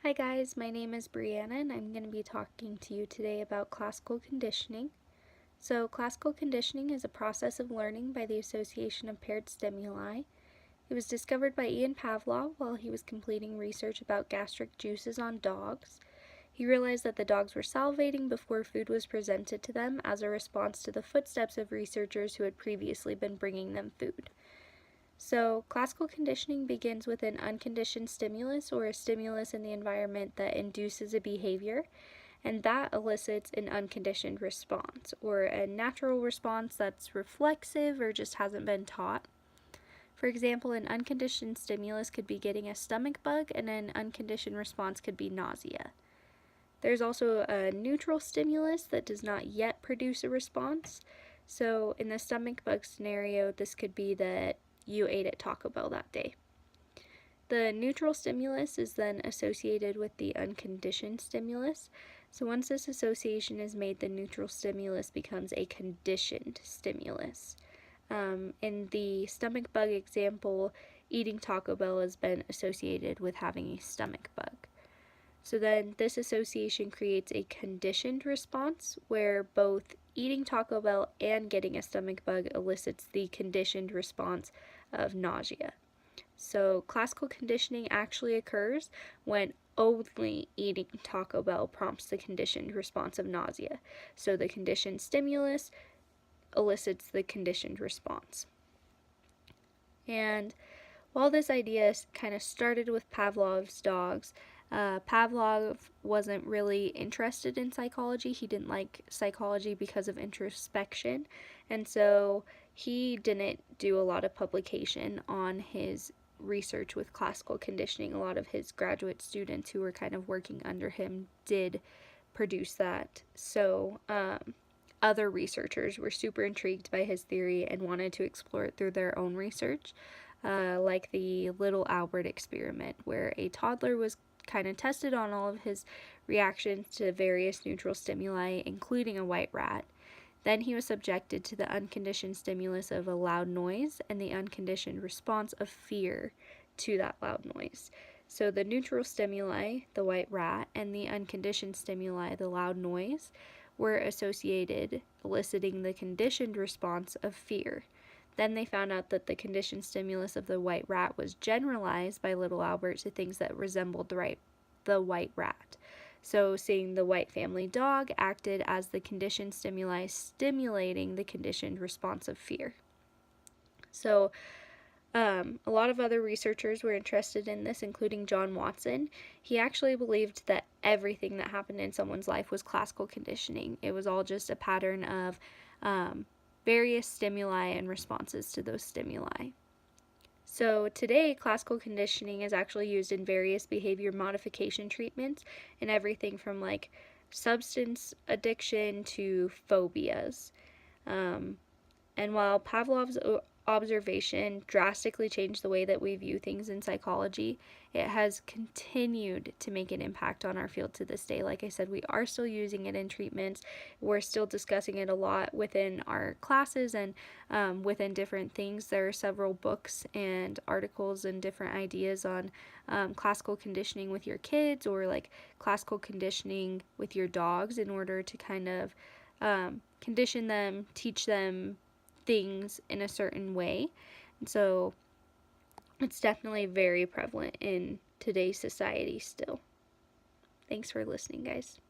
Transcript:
Hi guys, my name is Brianna and I'm going to be talking to you today about classical conditioning. So classical conditioning is a process of learning by the association of paired stimuli. It was discovered by Ian Pavlov while he was completing research about gastric juices on dogs. He realized that the dogs were salivating before food was presented to them as a response to the footsteps of researchers who had previously been bringing them food. So, classical conditioning begins with an unconditioned stimulus or a stimulus in the environment that induces a behavior, and that elicits an unconditioned response or a natural response that's reflexive or just hasn't been taught. For example, an unconditioned stimulus could be getting a stomach bug, and an unconditioned response could be nausea. There's also a neutral stimulus that does not yet produce a response. So, in the stomach bug scenario, this could be that you ate at Taco Bell that day. The neutral stimulus is then associated with the unconditioned stimulus. So once this association is made, the neutral stimulus becomes a conditioned stimulus. In the stomach bug example, eating Taco Bell has been associated with having a stomach bug. So then this association creates a conditioned response where both eating Taco Bell and getting a stomach bug elicits the conditioned response of nausea. So classical conditioning actually occurs when only eating Taco Bell prompts the conditioned response of nausea. So the conditioned stimulus elicits the conditioned response. And while this idea kind of started with Pavlov's dogs, Pavlov wasn't really interested in psychology. He didn't like psychology because of introspection, and so he didn't do a lot of publication on his research with classical conditioning. A lot of his graduate students who were kind of working under him did produce that. So other researchers were super intrigued by his theory and wanted to explore it through their own research, like the Little Albert experiment, where a toddler was kind of tested on all of his reactions to various neutral stimuli, including a white rat. Then he was subjected to the unconditioned stimulus of a loud noise and the unconditioned response of fear to that loud noise. So the neutral stimuli, the white rat, and the unconditioned stimuli, the loud noise, were associated, eliciting the conditioned response of fear. Then they found out that the conditioned stimulus of the white rat was generalized by Little Albert to things that resembled the white rat. So seeing the white family dog acted as the conditioned stimuli, stimulating the conditioned response of fear. So a lot of other researchers were interested in this, including John Watson. He actually believed that everything that happened in someone's life was classical conditioning. It was all just a pattern of various stimuli and responses to those stimuli. So today, classical conditioning is actually used in various behavior modification treatments in everything from like substance addiction to phobias. And while Pavlov's observation drastically changed the way that we view things in psychology, it has continued to make an impact on our field to this day. Like I said, we are still using it in treatments. We're still discussing it a lot within our classes and within different things. There are several books and articles and different ideas on classical conditioning with your kids, or like classical conditioning with your dogs, in order to kind of condition them, teach them things in a certain way. And so it's definitely very prevalent in today's society still. Thanks for listening, guys.